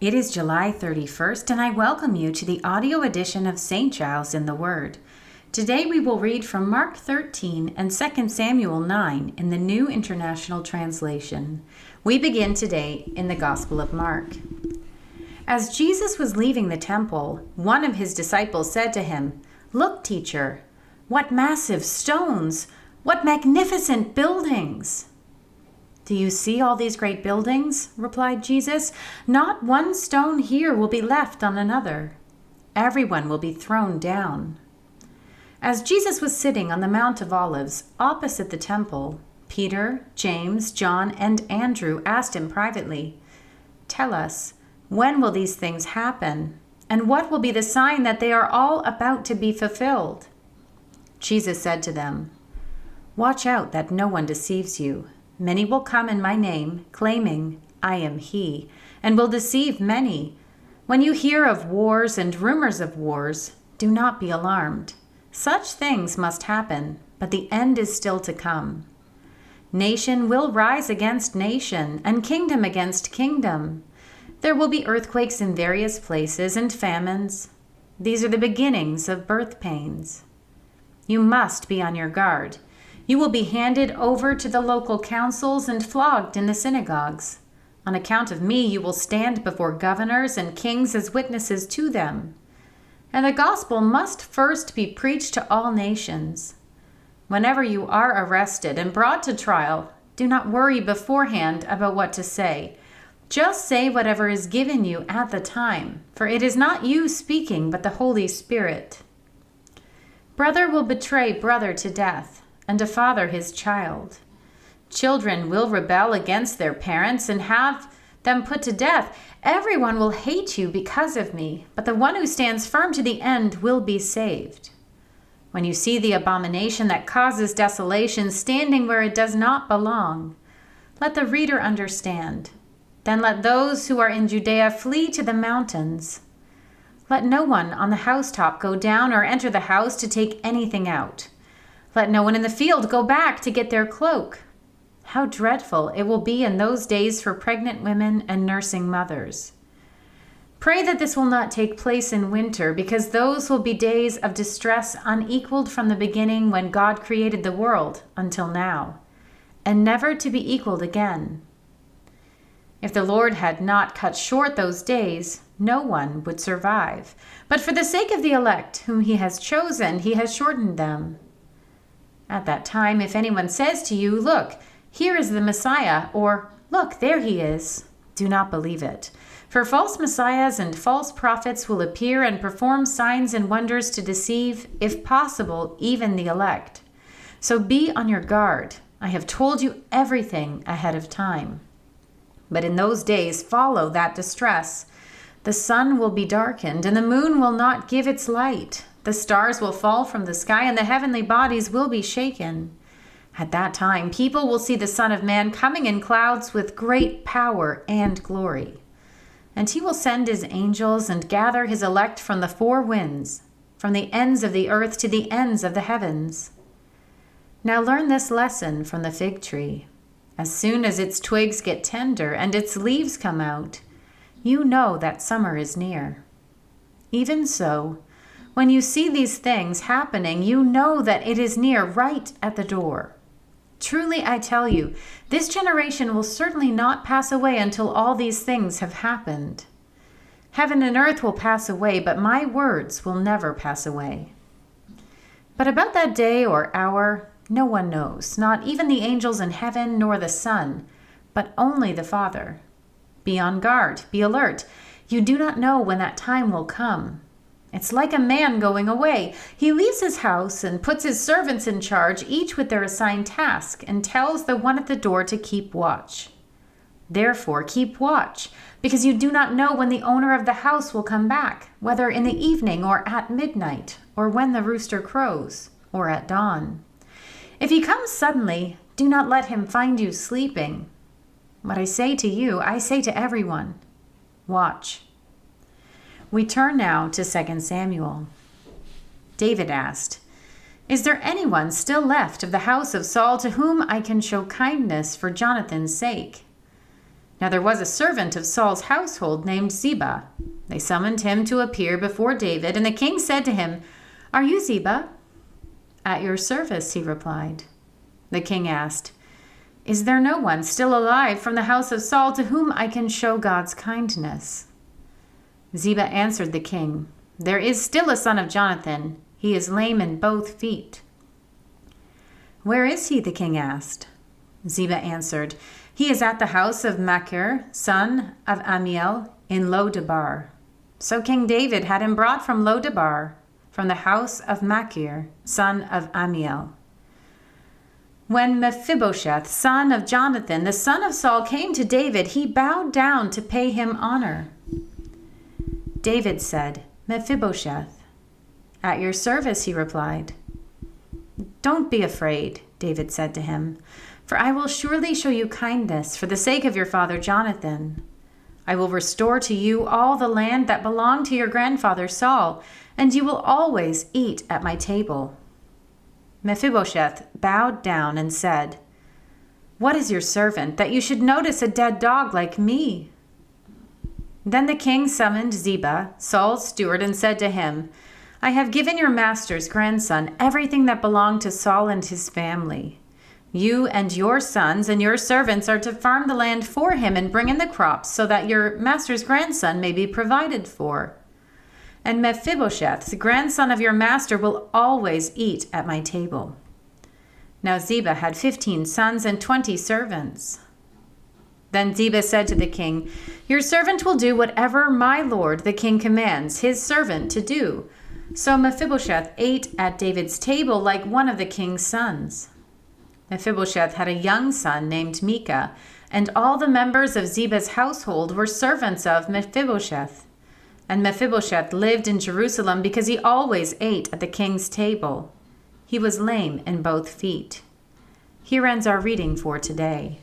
It is July 31st, and I welcome you to the audio edition of St. Giles in the Word. Today we will read from Mark 13 and 2 Samuel 9 in the New International Translation. We begin today in the Gospel of Mark. As Jesus was leaving the temple, one of his disciples said to him, "Look, teacher, what massive stones! What magnificent buildings!" "Do you see all these great buildings?" replied Jesus. "Not one stone here will be left on another. Everyone will be thrown down." As Jesus was sitting on the Mount of Olives opposite the temple, Peter, James, John, and Andrew asked him privately, "Tell us, when will these things happen? And what will be the sign that they are all about to be fulfilled?" Jesus said to them, "Watch out that no one deceives you. Many will come in my name, claiming, 'I am he,' and will deceive many. When you hear of wars and rumors of wars, do not be alarmed. Such things must happen, but the end is still to come. Nation will rise against nation, and kingdom against kingdom. There will be earthquakes in various places and famines. These are the beginnings of birth pains. You must be on your guard. You will be handed over to the local councils and flogged in the synagogues. On account of me, you will stand before governors and kings as witnesses to them. And the gospel must first be preached to all nations. Whenever you are arrested and brought to trial, do not worry beforehand about what to say. Just say whatever is given you at the time, for it is not you speaking, but the Holy Spirit. Brother will betray brother to death, and a father his child. Children will rebel against their parents and have them put to death. Everyone will hate you because of me, but the one who stands firm to the end will be saved. When you see the abomination that causes desolation standing where it does not belong, let the reader understand. Then let those who are in Judea flee to the mountains. Let no one on the housetop go down or enter the house to take anything out. Let no one in the field go back to get their cloak. How dreadful it will be in those days for pregnant women and nursing mothers. Pray that this will not take place in winter, because those will be days of distress unequaled from the beginning when God created the world until now, and never to be equaled again. If the Lord had not cut short those days, no one would survive. But for the sake of the elect whom he has chosen, he has shortened them. At that time, if anyone says to you, 'Look, here is the Messiah,' or 'Look, there he is,' do not believe it. For false messiahs and false prophets will appear and perform signs and wonders to deceive, if possible, even the elect. So be on your guard. I have told you everything ahead of time. But in those days follow that distress. The sun will be darkened, and the moon will not give its light. The stars will fall from the sky, and the heavenly bodies will be shaken. At that time, people will see the Son of Man coming in clouds with great power and glory. And he will send his angels and gather his elect from the four winds, from the ends of the earth to the ends of the heavens. Now learn this lesson from the fig tree. As soon as its twigs get tender and its leaves come out, you know that summer is near. Even so, when you see these things happening, you know that it is near, right at the door. Truly, I tell you, this generation will certainly not pass away until all these things have happened. Heaven and earth will pass away, but my words will never pass away. But about that day or hour, no one knows, not even the angels in heaven nor the Son, but only the Father. Be on guard, be alert. You do not know when that time will come. It's like a man going away. He leaves his house and puts his servants in charge, each with their assigned task, and tells the one at the door to keep watch. Therefore, keep watch, because you do not know when the owner of the house will come back, whether in the evening or at midnight, or when the rooster crows, or at dawn. If he comes suddenly, do not let him find you sleeping. What I say to you, I say to everyone, watch. We turn now to 2 Samuel. David asked, "Is there anyone still left of the house of Saul to whom I can show kindness for Jonathan's sake?" Now there was a servant of Saul's household named Ziba. They summoned him to appear before David, and the king said to him, "Are you Ziba?" "At your service," he replied. The king asked, "Is there no one still alive from the house of Saul to whom I can show God's kindness?" Ziba answered the king, "There is still a son of Jonathan. He is lame in both feet." "Where is he?" the king asked. Ziba answered, "He is at the house of Machir, son of Ammiel, in Lo-debar." So King David had him brought from Lo-debar, from the house of Machir, son of Ammiel. When Mephibosheth, son of Jonathan, the son of Saul, came to David, he bowed down to pay him honor. David said, "Mephibosheth." "At your service," he replied. "Don't be afraid," David said to him, "for I will surely show you kindness for the sake of your father Jonathan. I will restore to you all the land that belonged to your grandfather Saul, and you will always eat at my table." Mephibosheth bowed down and said, "What is your servant, that you should notice a dead dog like me?" Then the king summoned Ziba, Saul's steward, and said to him, "I have given your master's grandson everything that belonged to Saul and his family. You and your sons and your servants are to farm the land for him and bring in the crops so that your master's grandson may be provided for. And Mephibosheth, the grandson of your master, will always eat at my table." Now Ziba had 15 sons and 20 servants. Then Ziba said to the king, "Your servant will do whatever my lord the king commands his servant to do." So Mephibosheth ate at David's table like one of the king's sons. Mephibosheth had a young son named Micah, and all the members of Ziba's household were servants of Mephibosheth. And Mephibosheth lived in Jerusalem because he always ate at the king's table. He was lame in both feet. Here ends our reading for today.